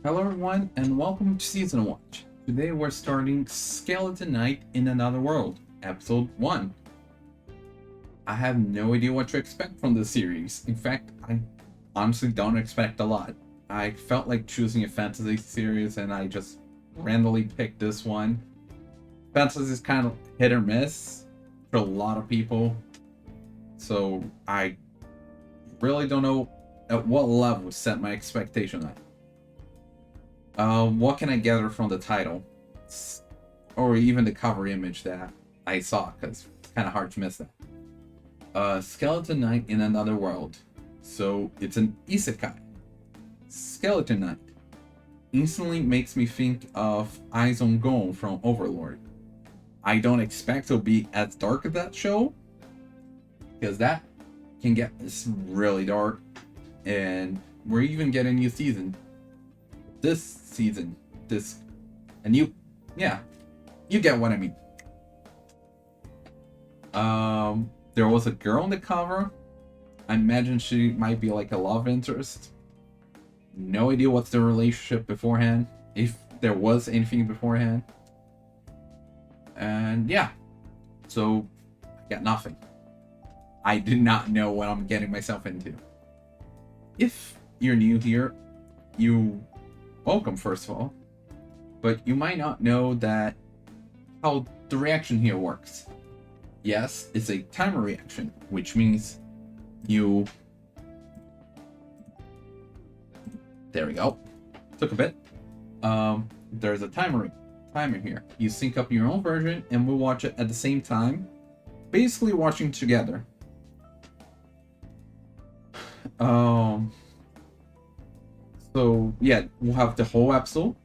Hello everyone and welcome to Season Watch. Today we're starting Skeleton Knight in Another World, Episode 1. I have no idea what to expect from this series. In fact, I honestly don't expect a lot. I felt like choosing a fantasy series and I just randomly picked this one. Fantasy is kind of hit or miss for a lot of people, so I really don't know at what level to set my expectation at. What can I gather from the title? Or even the cover image that I saw, because it's kind of hard to miss that. Skeleton Knight in Another World. So it's an isekai. Skeleton Knight instantly makes me think of Eyes on Gon from Overlord. I don't expect to be as dark as that show, because that can get really dark, and we're even getting a new season. This season, and you get what I mean. There was a girl on the cover. I imagine she might be like a love interest. No idea what's the relationship beforehand, if there was anything beforehand. And yeah, so I got nothing. I did not know what I'm getting myself into. If you're new here, you welcome first of all, but you might not know that how the reaction here works. Yes, it's a timer reaction, which means you... There we go. Took a bit. There's a timer here. You sync up your own version and we'll watch it at the same time. Basically watching together. So yeah, we'll have the whole episode.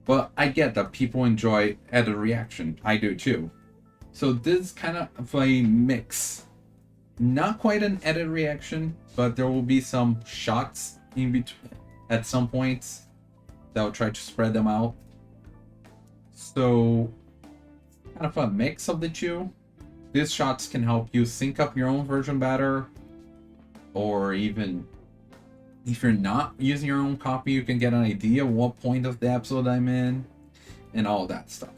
But I get that people enjoy edit reaction. I do too. So this is kind of a mix. Not quite an edit reaction, but there will be some shots in between at some points that will try to spread them out. So kind of a mix of the two. These shots can help you sync up your own version better, or even if you're not using your own copy, you can get an idea of what point of the episode I'm in, and all that stuff.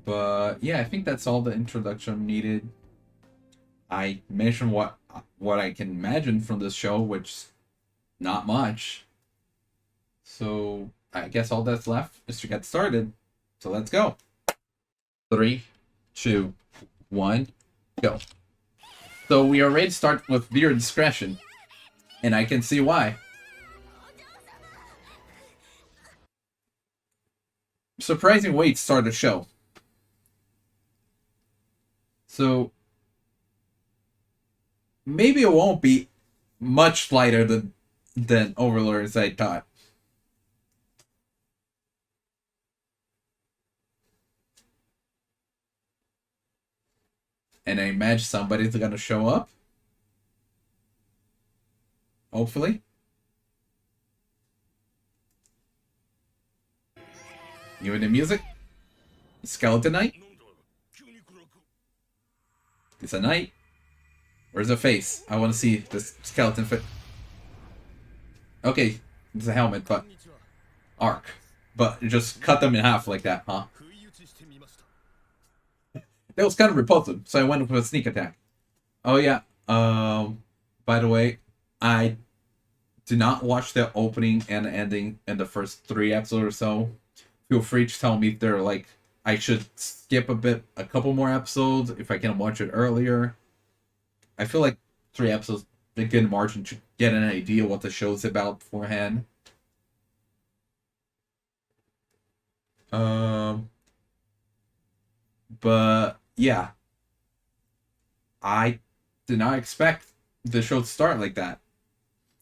But yeah, I think that's all the introduction needed. I mentioned what I can imagine from this show, which not much. So I guess all that's left is to get started. So let's go. 3, 2, 1, go. So we already start with viewer discretion, and I can see why. Surprising way to start a show. So maybe it won't be much lighter than Overlord as I thought. And I imagine somebody's gonna show up. Hopefully. You in the music? Skeleton Knight? It's a knight? Where's the face? I want to see this skeleton fit. Okay, it's a helmet, but arc. But just cut them in half like that, huh? That was kind of repulsive, so I went with a sneak attack. Oh yeah. By the way, I did not watch the opening and ending in the first 3 episodes or so. Feel free to tell me if they're like I should skip a couple more episodes if I can watch it earlier. I feel like 3 episodes a good margin to get an idea what the show's about beforehand. But yeah, I did not expect the show to start like that.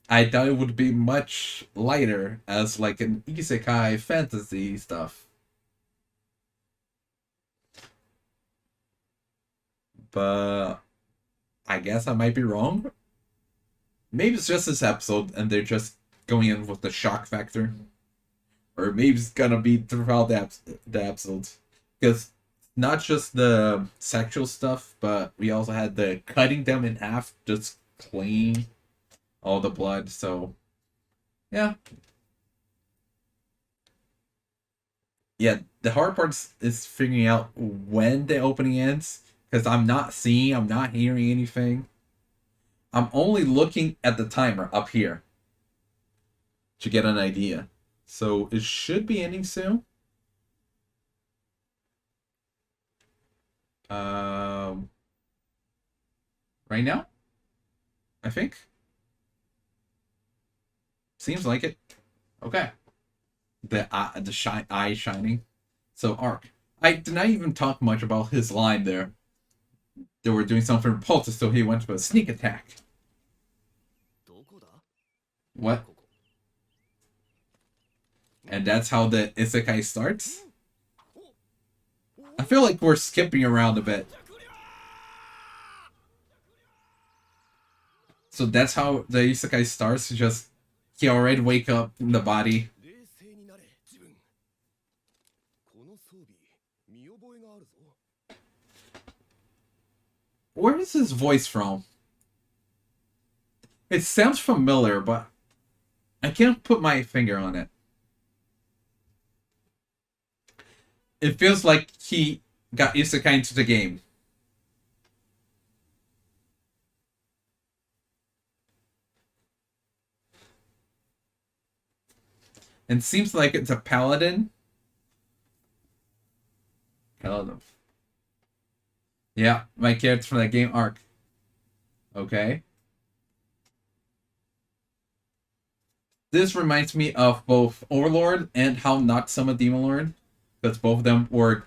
I thought it would be much lighter as like an isekai fantasy stuff. But I guess I might be wrong. Maybe it's just this episode and they're just going in with the shock factor. Or maybe it's gonna be throughout the episodes. Because not just the sexual stuff, but we also had the cutting them in half, just clean all the blood. So Yeah. Yeah, the hard part is figuring out when the opening ends. Because I'm not seeing, I'm not hearing anything. I'm only looking at the timer up here to get an idea. So it should be ending soon. Um, right now, I think. Seems like it. Okay. The eye shining. So Arc. I did not even talk much about his line there. They were doing something repulsive, so he went to a sneak attack. What? And that's how the isekai starts? I feel like we're skipping around a bit. So that's how the isekai starts, just he already wake up in the body. Where is his voice from? It sounds familiar, but I can't put my finger on it. It feels like he got isekai into the game. And it seems like it's a paladin. Paladin. Yeah, my character from that game Arc. Okay. This reminds me of both Overlord and How Not Summon Demon Lord. Because both of them were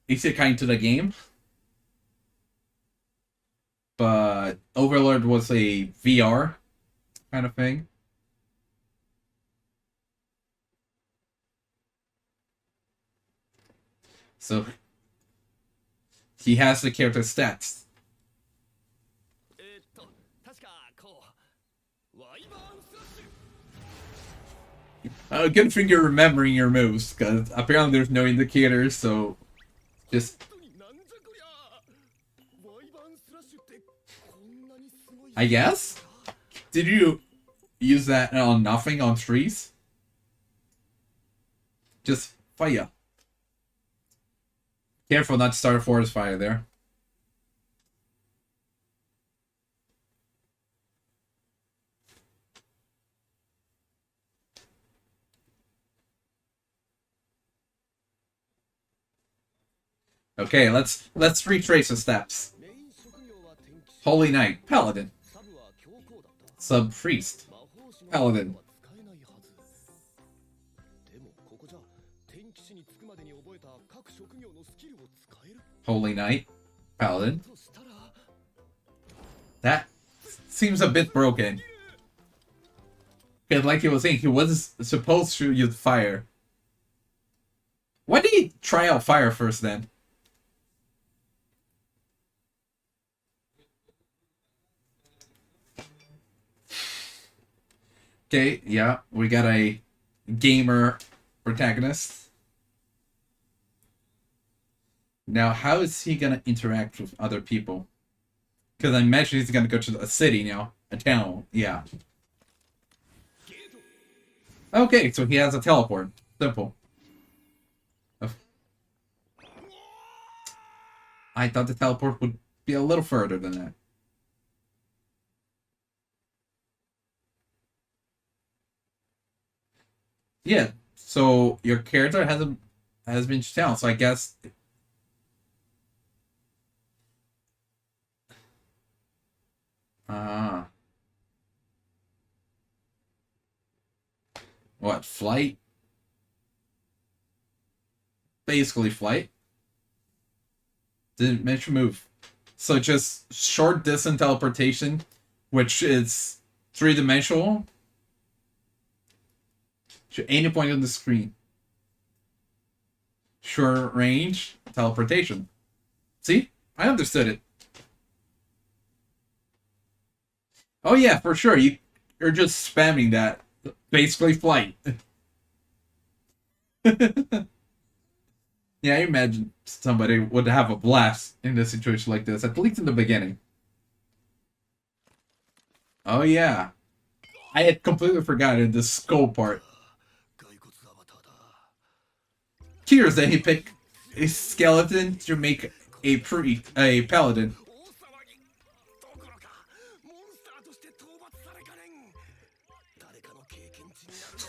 isekai into the game. But Overlord was a VR kind of thing. So he has the character stats. Good thing you're remembering your moves, because apparently there's no indicators, so just... I guess? Did you use that on nothing on trees? Just fire. Careful not to start a forest fire there. Okay, let's retrace the steps. Holy Knight, Paladin. Sub-Priest, Paladin. Holy Knight, Paladin. That seems a bit broken. Because like he was saying, he was supposed to use fire. Why did he try out fire first then? Okay, yeah, we got a gamer protagonist. Now, how is he gonna interact with other people? Because I imagine he's gonna go to a city now, a town, yeah. Okay, so he has a teleport. Simple. I thought the teleport would be a little further than that. Yeah, so your character has been down, so I guess uh what, flight? Basically flight. Didn't mention move. So just short distance teleportation, which is three-dimensional to any point on the screen. Short range teleportation. See? I understood it. Oh yeah, for sure. You're just spamming that. Basically flight. Yeah, I imagine somebody would have a blast in a situation like this, at least in the beginning. Oh yeah. I had completely forgotten the skull part. Curious that he picked a skeleton to make a paladin.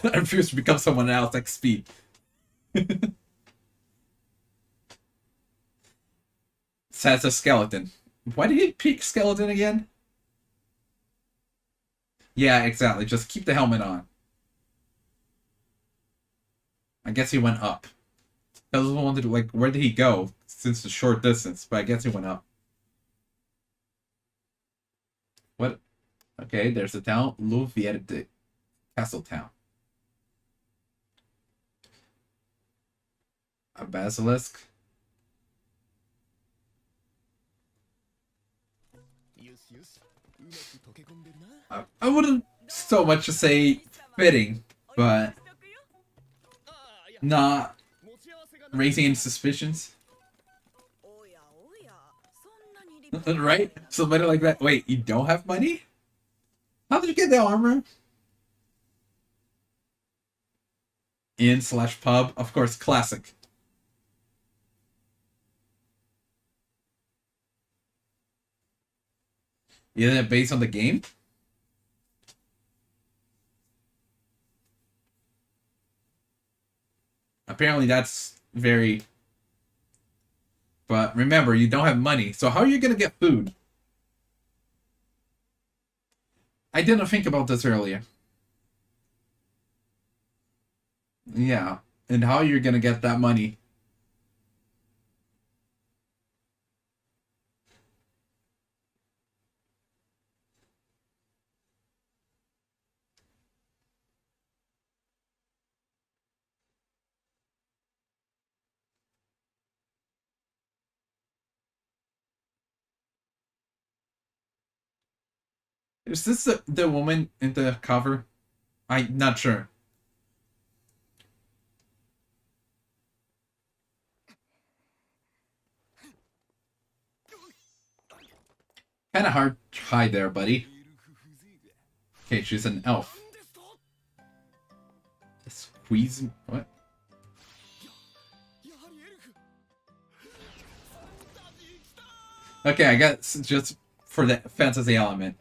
I refuse to become someone else like Speed. Says a skeleton. Why did he pick skeleton again? Yeah, exactly. Just keep the helmet on. I guess he went up. I was wondering, like, where did he go since the short distance? But I guess he went up. What? Okay, there's the town. Louvierde. Castle Town. A basilisk. I wouldn't so much to say fitting, but not raising any suspicions. Right? Somebody like that. Wait, you don't have money? How did you get that armor? Inn/pub. Of course, classic. Isn't it based on the game? Apparently that's very... But remember, you don't have money, so how are you gonna get food? I didn't think about this earlier. Yeah, and how you're gonna get that money? Is this the woman in the cover? I'm not sure. Kind of hard to hide there, buddy. Okay, she's an elf. Squeeze... What? Okay, I guess just for the fantasy element.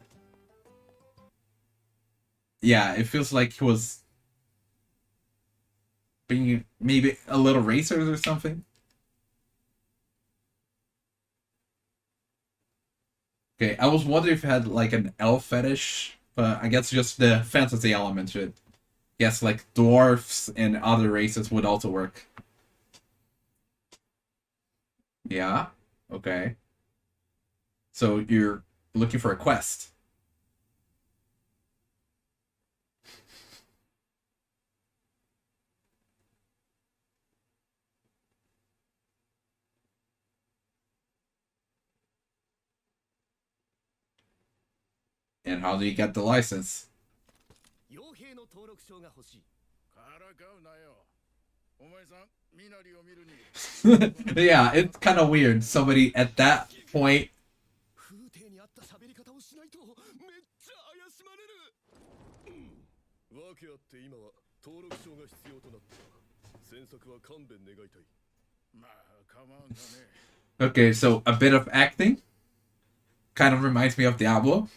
Yeah, it feels like he was being maybe a little racist or something. Okay, I was wondering if it had like an elf fetish, but I guess just the fantasy element should. Guess like dwarfs and other races would also work. Yeah. Okay. So you're looking for a quest. And how do you get the license? Yeah, it's kind of weird. Somebody at that point. Okay, so a bit of acting. Kind of reminds me of Diablo.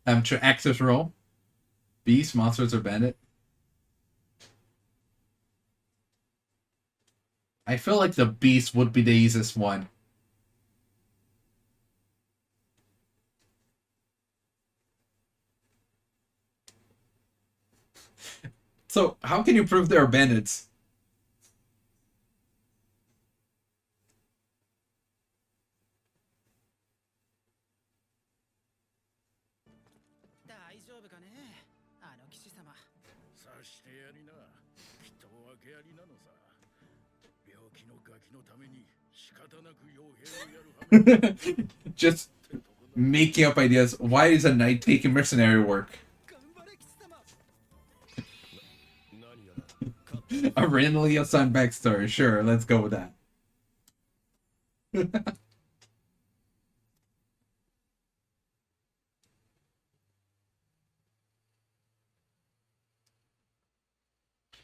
Amateur actor's role. Beast, monsters, or bandit. I feel like the beast would be the easiest one. So, how can you prove there are bandits? Just making up ideas. Why is a knight taking mercenary work? A randomly assigned backstory. Sure, let's go with that.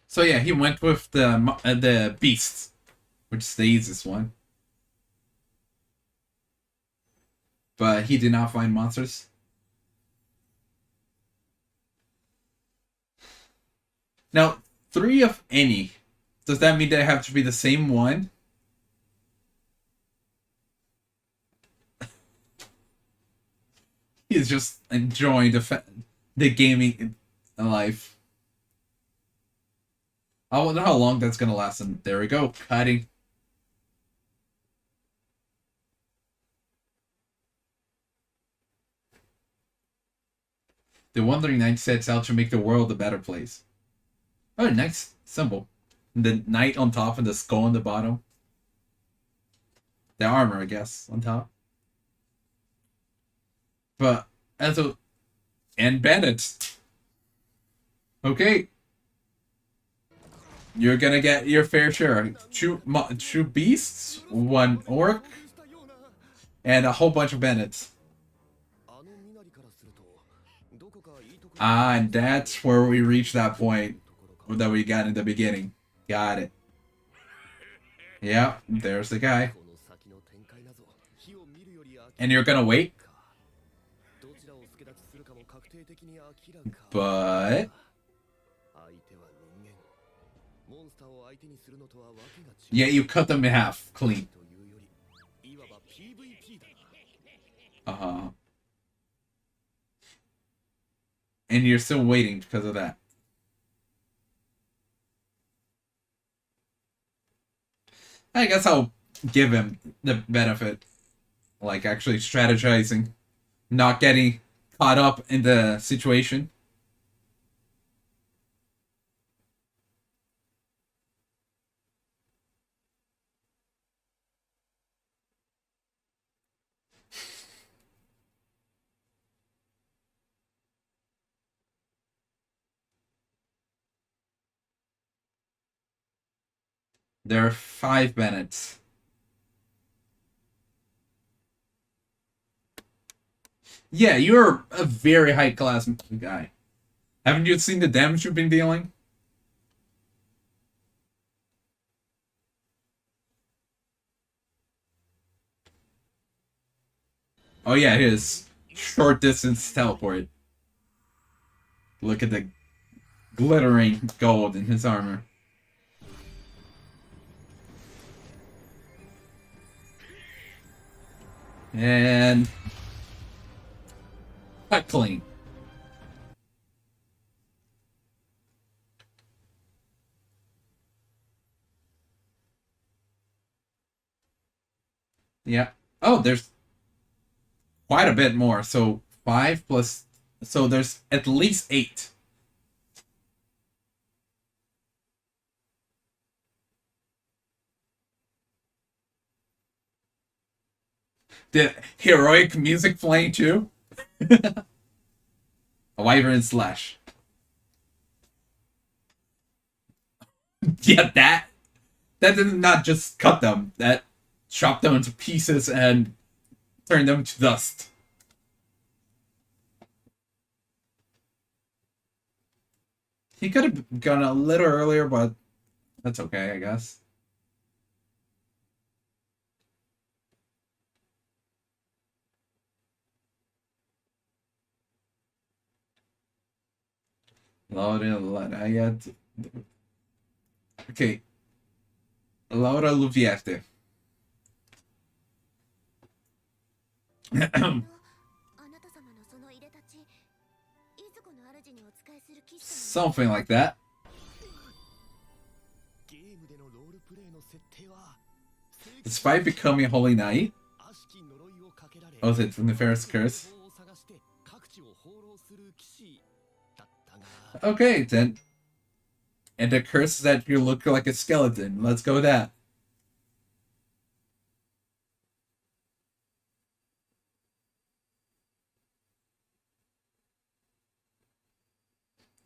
So yeah, he went with the beasts, which is the easiest one. But he did not find monsters. Now, three of any. Does that mean they have to be the same one? He's just enjoying the gaming life. I wonder how long that's gonna last. And there we go, cutting. The Wandering Knight sets out to make the world a better place. Oh, nice symbol. The knight on top and the skull on the bottom. The armor, I guess, on top. But as a and bandits. Okay, you're gonna get your fair share. Two beasts, one orc, and a whole bunch of bandits. Ah, and that's where we reach that point that we got in the beginning. Got it. Yeah, there's the guy. And you're gonna wait? But... yeah, you cut them in half, clean. Uh-huh. And you're still waiting because of that. I guess I'll give him the benefit. Like, actually strategizing. Not getting caught up in the situation. There are 5 Bennetts. Yeah, you're a very high class guy. Haven't you seen the damage you've been dealing? Oh yeah, his short distance teleport. Look at the glittering gold in his armor. And cut clean. Yeah. Oh, there's quite a bit more. So 5 plus. So there's at least 8. The heroic music playing too. A wyvern slash. Yeah, that did not just cut them. That chopped them into pieces and turned them to dust. He could have gone a little earlier, but that's okay, I guess. Laura, okay. Laura Luvierte. Something like that. Despite becoming a holy knight. Oh, is it from the Ferris Curse? Okay, then. And the curse is that you look like a skeleton. Let's go with that.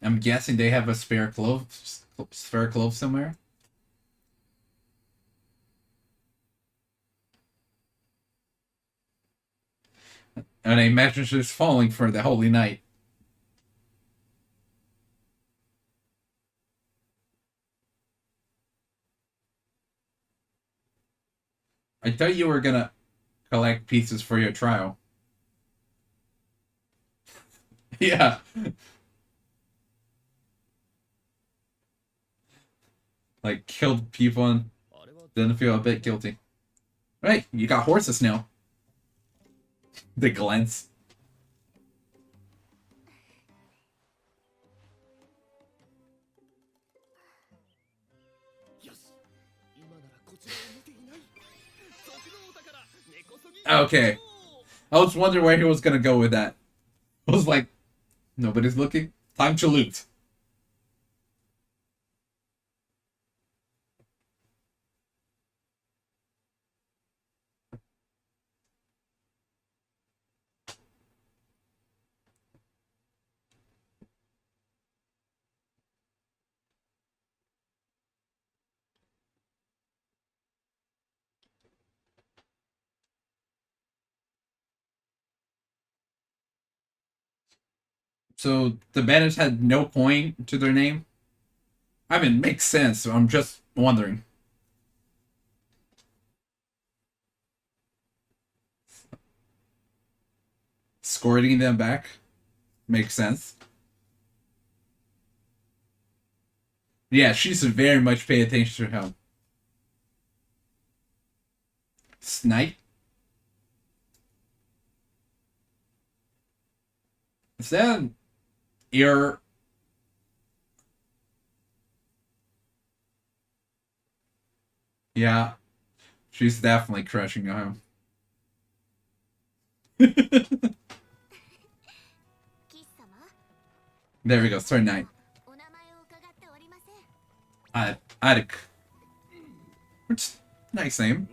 I'm guessing they have a spare clove somewhere. And I imagine she's falling for the Holy Knight. I thought you were gonna collect pieces for your trial. Yeah. Like, killed people and didn't feel a bit guilty. Right, you got horses now. The glance. Okay. I was wondering where he was gonna go with that. I was like, nobody's looking. Time to loot. So the bandits had no coin to their name? I mean, it makes sense. So I'm just wondering. Escorting them back? Makes sense. Yeah, she's very much paying attention to him. Snipe? Is that an ear? Yeah, she's definitely crushing on him. There we go, start 9. Arik. Which, nice name.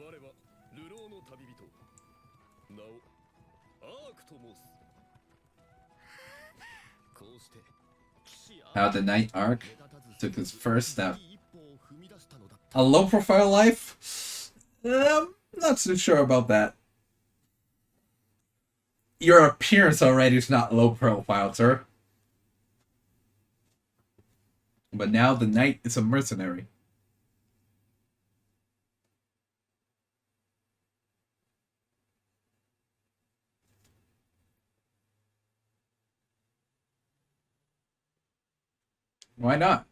How the Night Arc took his first step. A low profile life? Not so sure about that. Your appearance already is not low profile, sir. But now the knight is a mercenary. Why not?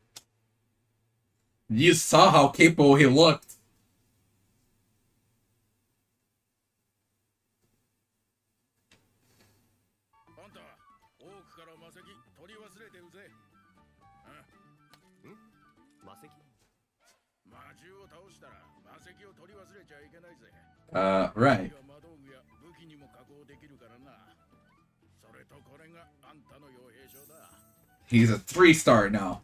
You saw how capable he looked. Right. He's a 3-star now.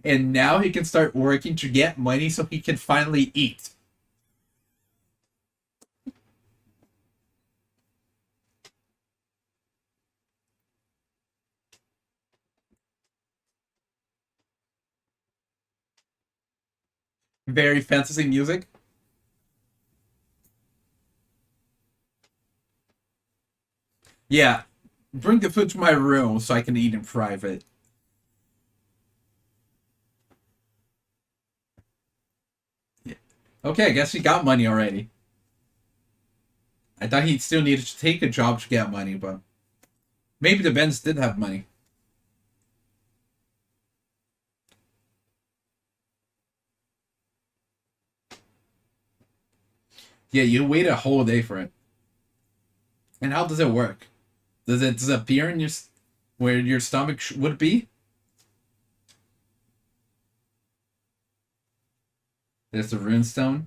And now he can start working to get money so he can finally eat. Very fantasy music. Yeah. Bring the food to my room so I can eat in private. Yeah. Okay, I guess he got money already. I thought he still needed to take a job to get money, but maybe the Bens did have money. Yeah, you wait a whole day for it. And how does it work? Does it disappear in your where your stomach would be? There's the runestone.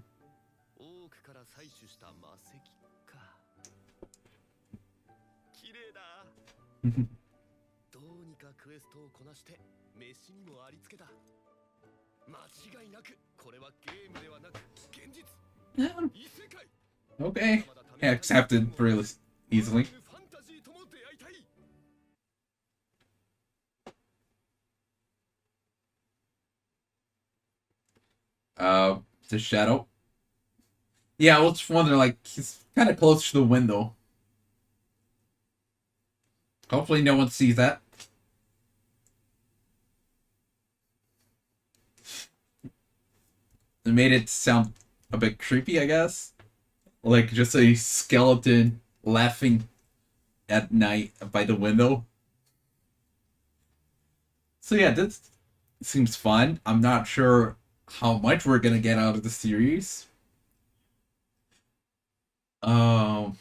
Yeah. Okay. Yeah, accepted really easily. The shadow. Yeah, I was wondering, like, he's kind of close to the window. Hopefully no one sees that. It made it sound a bit creepy, I guess. Like just a skeleton laughing at night by the window. So yeah, this seems fun. I'm not sure how much we're gonna get out of the series. Um,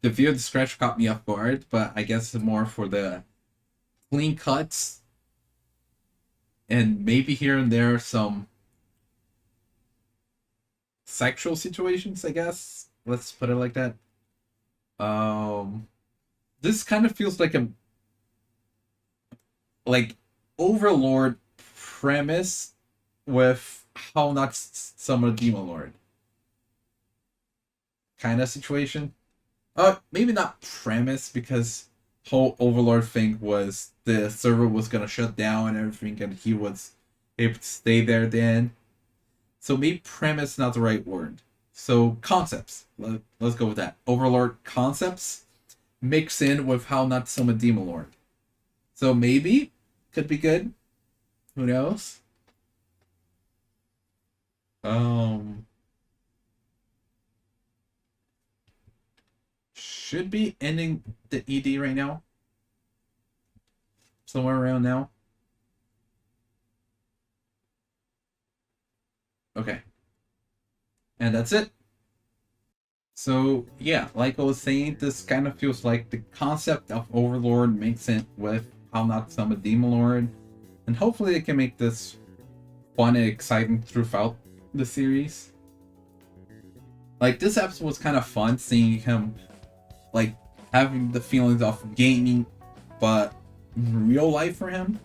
the view of the scratch caught me off guard, but I guess it's more for the clean cuts and maybe here and there some sexual situations. I guess let's put it like that. Um, this kind of feels like Overlord premise with how not summon a Demon Lord kind of situation. Maybe not premise because whole Overlord thing was the server was gonna shut down and everything, and he was able to stay there then. So maybe premise not the right word. So concepts. Let's go with that. Overlord concepts mix in with how not summon Demon Lord. So maybe could be good. Who knows? Um, should be ending the ED right now. Somewhere around now. Okay. And that's it. So yeah, like I was saying, this kind of feels like the concept of Overlord makes it with how not summon Demon Lord. And hopefully they can make this fun and exciting throughout the series. Like this episode was kind of fun seeing him like having the feelings of gaming but real life for him.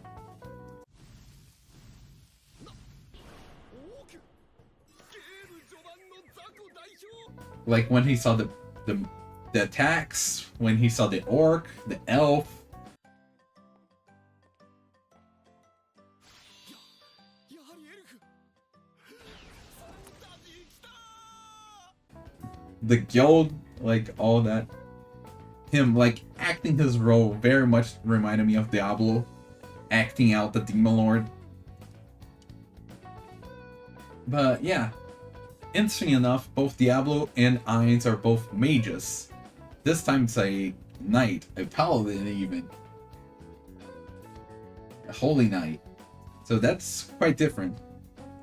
Like when he saw the attacks, when he saw the orc, the elf. The guild, like all that. Him like acting his role very much reminded me of Diablo, acting out the Demon Lord. But yeah, interesting enough, both Diablo and Ainz are both mages. This time it's a knight, a paladin even. A holy knight. So that's quite different.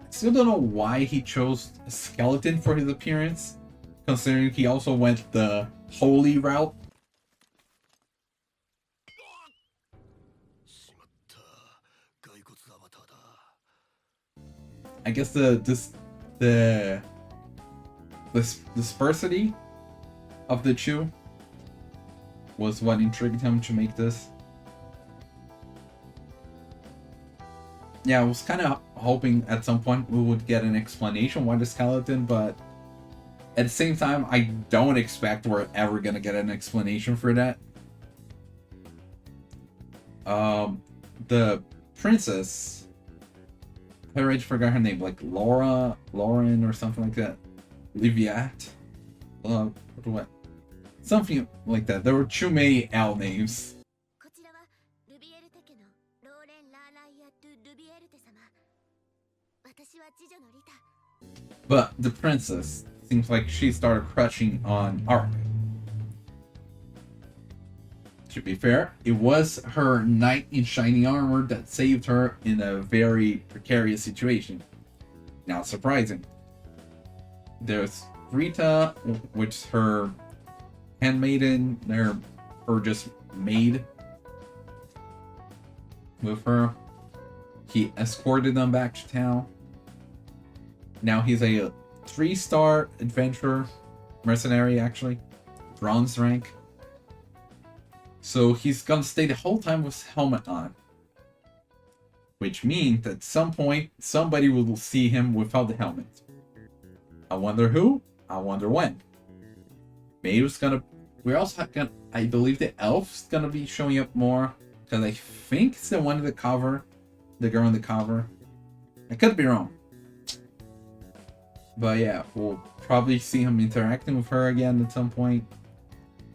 Still don't know why he chose a skeleton for his appearance, considering he also went the holy route. I guess the dispersity of the chew was what intrigued him to make this. Yeah, I was kind of hoping at some point we would get an explanation why the skeleton, but at the same time, I don't expect we're ever gonna get an explanation for that. The princess, I already forgot her name, like Lauren, or something like that. Liviat, what? Something like that. There were too many L names. But the princess seems like she started crushing on Ark. To be fair, it was her knight in shining armor that saved her in a very precarious situation. Not surprising. There's Rita, which is her handmaiden, or just maid with her. He escorted them back to town. Now he's a 3-star adventurer, mercenary actually, bronze rank. So he's gonna stay the whole time with his helmet on. Which means that at some point, somebody will see him without the helmet. I wonder who? I wonder when. Maybe it's gonna... We're also gonna... I believe the elf's gonna be showing up more. Because I think it's the one in the cover. The girl in the cover. I could be wrong. But yeah, we'll probably see him interacting with her again at some point.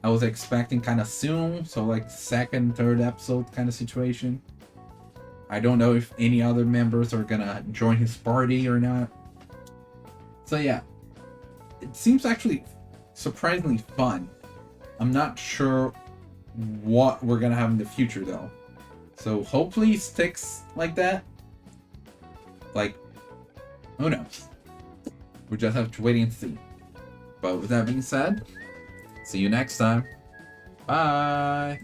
I was expecting kind of soon, so like second, third episode kind of situation. I don't know if any other members are gonna join his party or not. So yeah, it seems actually surprisingly fun. I'm not sure what we're gonna have in the future though. So hopefully it sticks like that. Like, who knows? We just have to wait and see. But with that being said, see you next time. Bye!